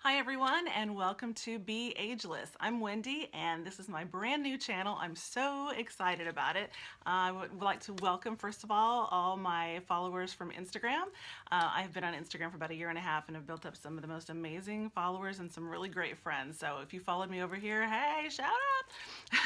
Hi everyone, and welcome to Be Ageless. I'm Wendy and this is my brand new channel. I'm so excited about it. I would like to welcome, first of all my followers from Instagram. I've been on Instagram for about a year and a half and have built up some of the most amazing followers and some really great friends. So if you followed me over here, hey, shout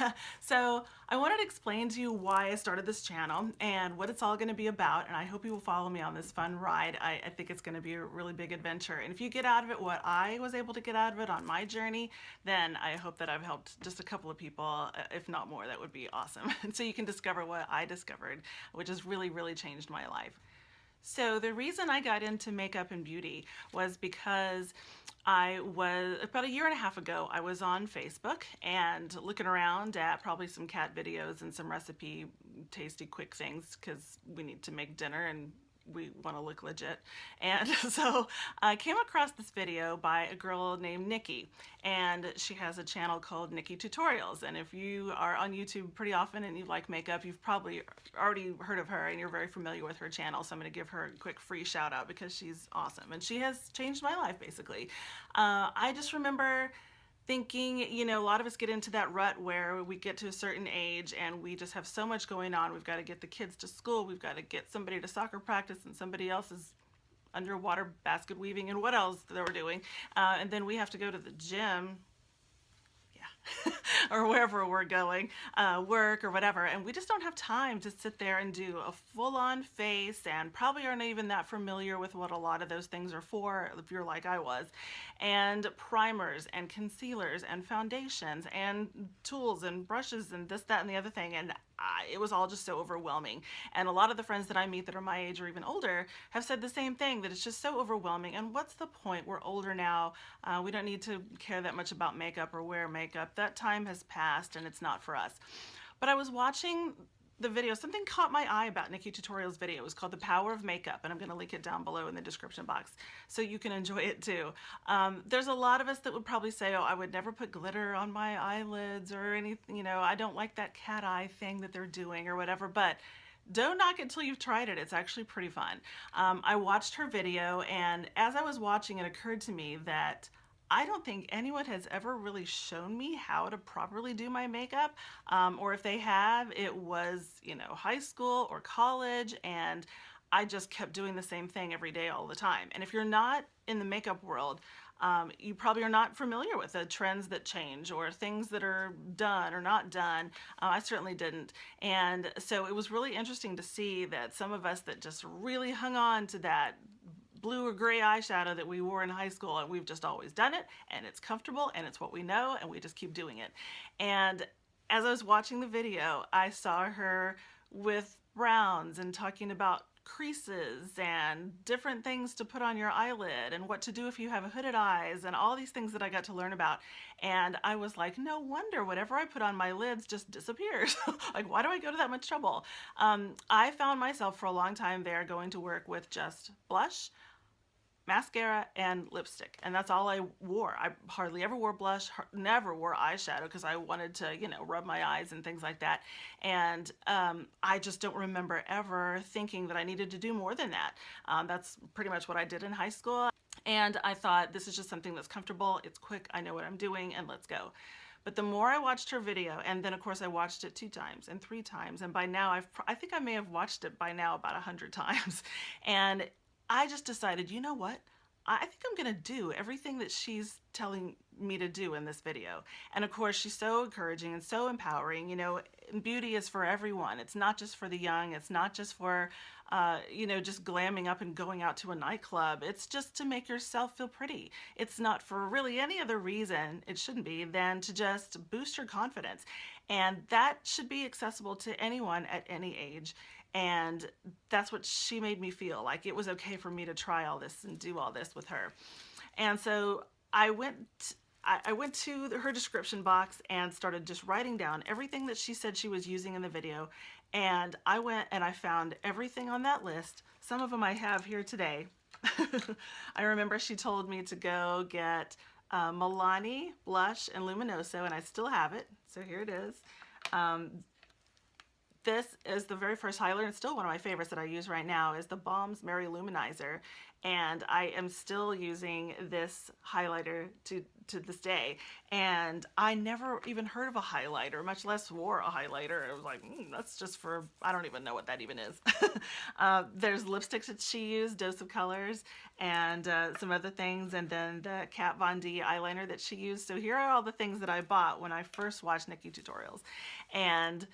out! So I wanted to explain to you why I started this channel and what it's all going to be about, and I hope you will follow me on this fun ride. I think it's going to be a really big adventure, and if you get out of it what I was able to get out of it on my journey, then I hope that I've helped just a couple of people, if not more. That would be awesome. And so you can discover what I discovered, which has really changed my life. So the reason I got into makeup and beauty was because I was, about a year and a half ago, I was on Facebook and looking around at probably some cat videos and some recipe tasty quick things because we need to make dinner and we want to look legit. And so I came across this video by a girl named Nikki, and she has a channel called Nikki Tutorials. And if you are on YouTube pretty often and you like makeup, you've probably already heard of her and you're very familiar with her channel. So I'm going to give her a quick free shout out because she's awesome and she has changed my life basically. I just remember thinking, you know, a lot of us get into that rut where we get to a certain age and we just have so much going on. We've got to get the kids to school, we've got to get somebody to soccer practice, and somebody else is underwater basket weaving and what else they were doing. And then we have to go to the gym, or wherever we're going, work or whatever, and we just don't have time to sit there and do a full-on face, and probably aren't even that familiar with what a lot of those things are for if you're like I was. And primers and concealers and foundations and tools and brushes and this, that, and the other thing, and it was all just so overwhelming. And a lot of the friends that I meet that are my age or even older have said the same thing, that it's just so overwhelming. And what's the point? We're older now. We don't need to care that much about makeup or wear makeup. That time has passed and it's not for us. But I was watching the video, something caught my eye about Nikki Tutorial's video. It was called The Power of Makeup, and I'm going to link it down below in the description box so you can enjoy it too. There's a lot of us that would probably say, oh, I would never put glitter on my eyelids or anything, you know, I don't like that cat eye thing that they're doing or whatever, but don't knock it till you've tried it. It's actually pretty fun. I watched her video, and as I was watching, it occurred to me that I don't think anyone has ever really shown me how to properly do my makeup, or if they have, it was, you know, high school or college, and I just kept doing the same thing every day all the time. And if you're not in the makeup world, you probably are not familiar with the trends that change or things that are done or not done. I certainly didn't. And so it was really interesting to see that some of us that just really hung on to that blue or gray eyeshadow that we wore in high school, and we've just always done it, and it's comfortable and it's what we know, and we just keep doing it. And as I was watching the video, I saw her with browns and talking about creases and different things to put on your eyelid and what to do if you have hooded eyes and all these things that I got to learn about. And I was like, no wonder whatever I put on my lids just disappears. Like, why do I go to that much trouble? I found myself for a long time there going to work with just blush, mascara, and lipstick, and that's all I wore. I hardly ever wore blush, never wore eyeshadow because I wanted to, you know, rub my eyes and things like that. And I just don't remember ever thinking that I needed to do more than that. That's pretty much what I did in high school. And I thought, this is just something that's comfortable, it's quick, I know what I'm doing, and let's go. But the more I watched her video, and then of course I watched it 2 times and 3 times, and by now I think I may have watched it by now about 100 times. And I just decided, you know what? I think I'm gonna do everything that she's telling me to do in this video. And of course, she's so encouraging and so empowering. You know, beauty is for everyone. It's not just for the young. It's not just for, you know, just glamming up and going out to a nightclub. It's just to make yourself feel pretty. It's not for really any other reason, it shouldn't be, than to just boost your confidence. And that should be accessible to anyone at any age. And that's what she made me feel, like it was okay for me to try all this and do all this with her. And so I went to her description box and started just writing down everything that she said she was using in the video. And I went and I found everything on that list. Some of them I have here today. I remember she told me to go get Milani Blush and Luminoso, and I still have it. So here it is. this is the very first highlighter, and still one of my favorites that I use right now is the Balm's Mary Luminizer. And I am still using this highlighter to this day. And I never even heard of a highlighter, much less wore a highlighter. It was like, that's just for, I don't even know what that even is. There's lipsticks that she used, Dose of Colors, and some other things, and then the Kat Von D eyeliner that she used. So here are all the things that I bought when I first watched Nikki tutorials. And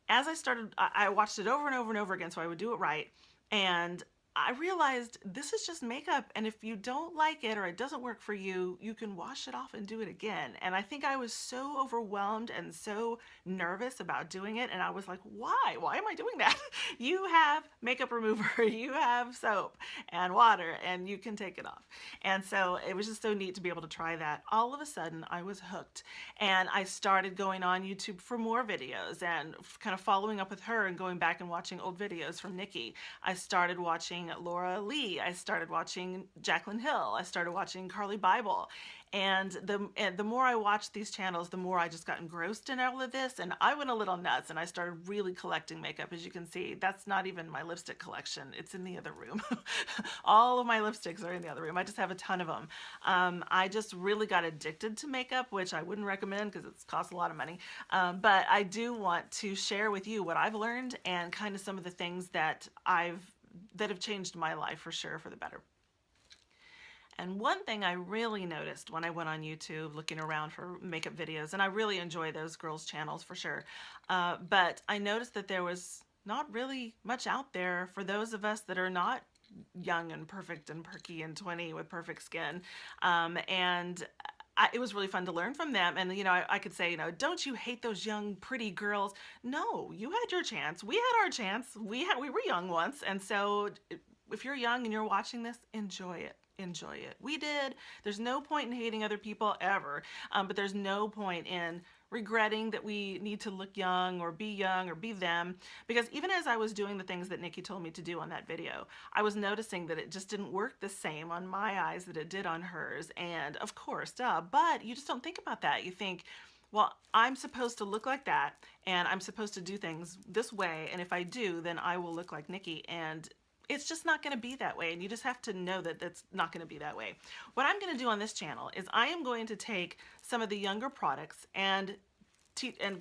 as I started, I watched it over and over and over again so I would do it right. And I realized this is just makeup, and if you don't like it or it doesn't work for you, you can wash it off and do it again. And I think I was so overwhelmed and so nervous about doing it, and I was like, why? Why am I doing that? You have makeup remover, you have soap and water, and you can take it off. And so it was just so neat to be able to try that. All of a sudden, I was hooked, and I started going on YouTube for more videos and kind of following up with her and going back and watching old videos from Nikki. I started watching Laura Lee. I started watching Jaclyn Hill. I started watching Carly Bible. And the more I watched these channels, the more I just got engrossed in all of this, and I went a little nuts, and I started really collecting makeup. As you can see, that's not even my lipstick collection. It's in the other room. All of my lipsticks are in the other room. I just have a ton of them. I just really got addicted to makeup, which I wouldn't recommend because it's cost a lot of money. But I do want to share with you what I've learned and kind of some of the things that have changed my life for sure for the better. And one thing I really noticed when I went on YouTube looking around for makeup videos, and I really enjoy those girls' channels for sure, but I noticed that there was not really much out there for those of us that are not young and perfect and perky and 20 with perfect skin. It was really fun to learn from them. And, I could say, don't you hate those young, pretty girls? No, you had your chance. We had our chance. We were young once. And so if you're young and you're watching this, enjoy it. Enjoy it. We did. There's no point in hating other people ever. But there's no point in regretting that we need to look young or be them, because even as I was doing the things that Nikki told me to do on that video, I was noticing that it just didn't work the same on my eyes that it did on hers. And of course, duh, but you just don't think about that. You think, well, I'm supposed to look like that, and I'm supposed to do things this way, and if I do, then I will look like Nikki. And it's just not going to be that way, and you just have to know that that's not going to be that way. What I'm going to do on this channel is I am going to take some of the younger products and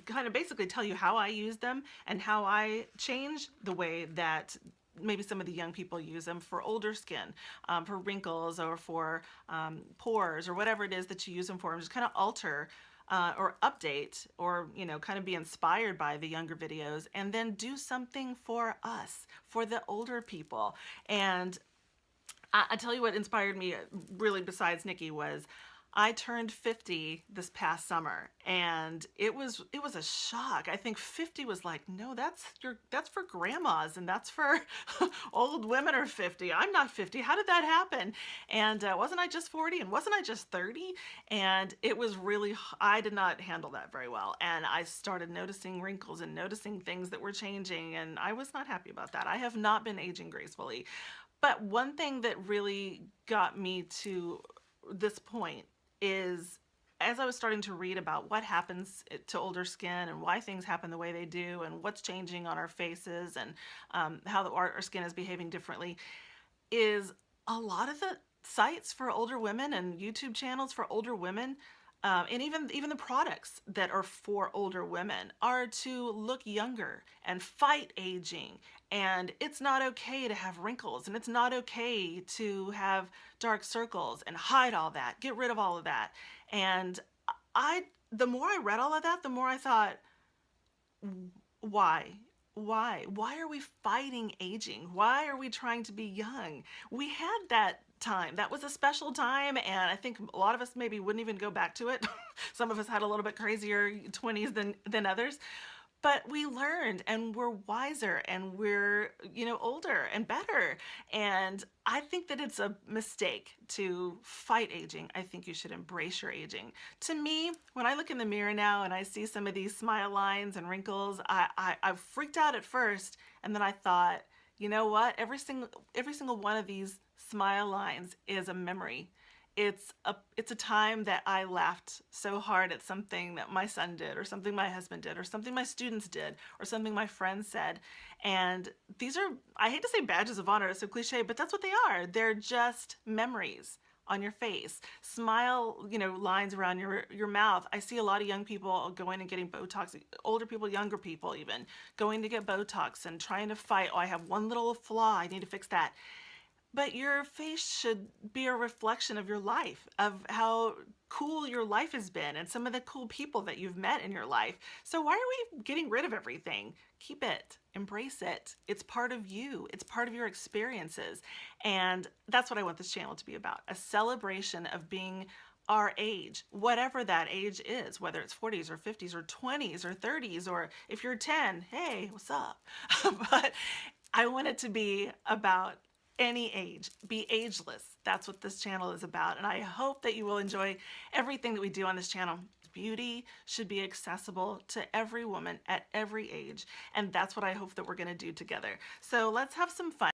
kind of basically tell you how I use them and how I change the way that maybe some of the young people use them for older skin, for wrinkles or for pores or whatever it is that you use them for, and just kind of alter or update or, kind of be inspired by the younger videos, and then do something for us, for the older people. And I tell you what inspired me really besides Nikki was I turned 50 this past summer, and it was a shock. I think 50 was like, no, that's for grandmas, and that's for old women are 50. I'm not 50. How did that happen? And wasn't I just 40? And wasn't I just 30? And it was really, I did not handle that very well. And I started noticing wrinkles and noticing things that were changing, and I was not happy about that. I have not been aging gracefully. But one thing that really got me to this point is, as I was starting to read about what happens to older skin and why things happen the way they do and what's changing on our faces and how our skin is behaving differently, is a lot of the sites for older women and YouTube channels for older women, and even the products that are for older women are to look younger and fight aging. And it's not okay to have wrinkles, and it's not okay to have dark circles, and hide all that, get rid of all of that. And the more I read all of that, the more I thought, why? Why are we fighting aging? Why are we trying to be young? We had that time. That was a special time, and I think a lot of us maybe wouldn't even go back to it. Some of us had a little bit crazier 20s than others. But we learned, and we're wiser, and we're, older and better. And I think that it's a mistake to fight aging. I think you should embrace your aging. To me, when I look in the mirror now and I see some of these smile lines and wrinkles, I freaked out at first, and then I thought, you know what? Every single one of these smile lines is a memory. it's a time that I laughed so hard at something that my son did, or something my husband did, or something my students did, or something my friends said. And these are, I hate to say badges of honor, it's so cliche, but that's what they are. They're just memories on your face. Smile, lines around your mouth. I see a lot of young people going and getting Botox, older people, younger people even, going to get Botox and trying to fight, oh, I have one little flaw, I need to fix that. But your face should be a reflection of your life, of how cool your life has been and some of the cool people that you've met in your life. So why are we getting rid of everything? Keep it, embrace it. It's part of you. It's part of your experiences. And that's what I want this channel to be about, a celebration of being our age, whatever that age is, whether it's 40s or 50s or 20s or 30s, or if you're 10, hey, what's up? But I want it to be about any age, be ageless. That's what this channel is about. And I hope that you will enjoy everything that we do on this channel. Beauty should be accessible to every woman at every age. And that's what I hope that we're going to do together. So let's have some fun.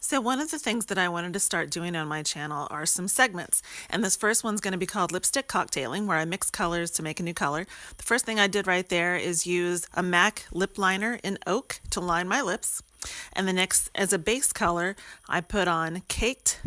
So one of the things that I wanted to start doing on my channel are some segments. And this first one's going to be called Lipstick Cocktailing, where I mix colors to make a new color. The first thing I did right there is use a MAC lip liner in Oak to line my lips. And the next, as a base color, I put on Caked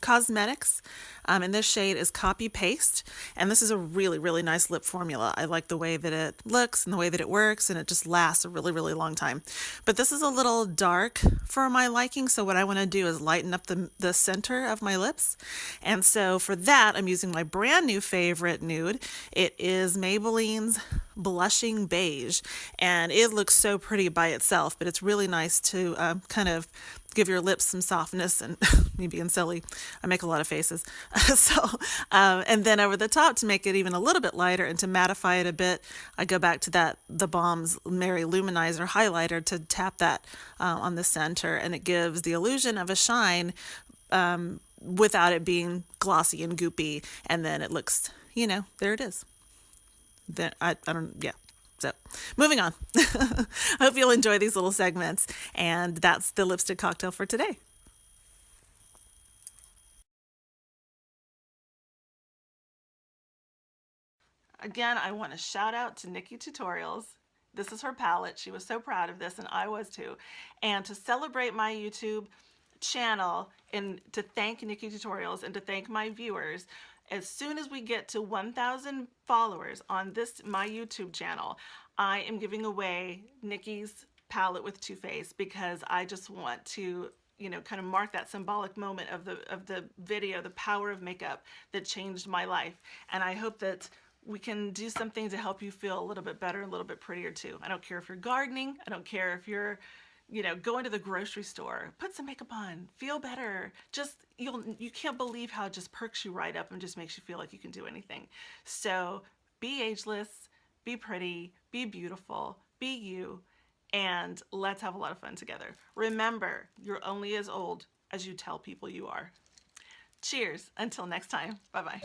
Cosmetics, and this shade is Copy Paste, and this is a really, really nice lip formula. I like the way that it looks and the way that it works, and it just lasts a really, really long time. But this is a little dark for my liking, so what I want to do is lighten up the center of my lips. And so for that, I'm using my brand new favorite nude. It is Maybelline's Blushing Beige, and it looks so pretty by itself, but it's really nice to kind of give your lips some softness. And me being silly, I make a lot of faces. And then over the top, to make it even a little bit lighter and to mattify it a bit, I go back to the Balm's Mary Luminizer highlighter to tap that on the center, and it gives the illusion of a shine without it being glossy and goopy. And then it looks, there it is. Then I don't, yeah. So moving on. I hope you'll enjoy these little segments, and that's the lipstick cocktail for today. Again, I want to shout out to Nikki Tutorials. This is her palette. She was so proud of this, and I was too. And to celebrate my YouTube channel, and to thank Nikki Tutorials, and to thank my viewers, as soon as we get to 1,000 followers on my YouTube channel, I am giving away Nikki's palette with Too Faced, because I just want to, kind of mark that symbolic moment of the video, the power of makeup that changed my life. And I hope that we can do something to help you feel a little bit better, a little bit prettier too. I don't care if you're gardening. I don't care if you're going to the grocery store, put some makeup on, feel better. Just, you can't believe how it just perks you right up and just makes you feel like you can do anything. So be ageless, be pretty, be beautiful, be you, and let's have a lot of fun together. Remember, you're only as old as you tell people you are. Cheers, until next time, bye-bye.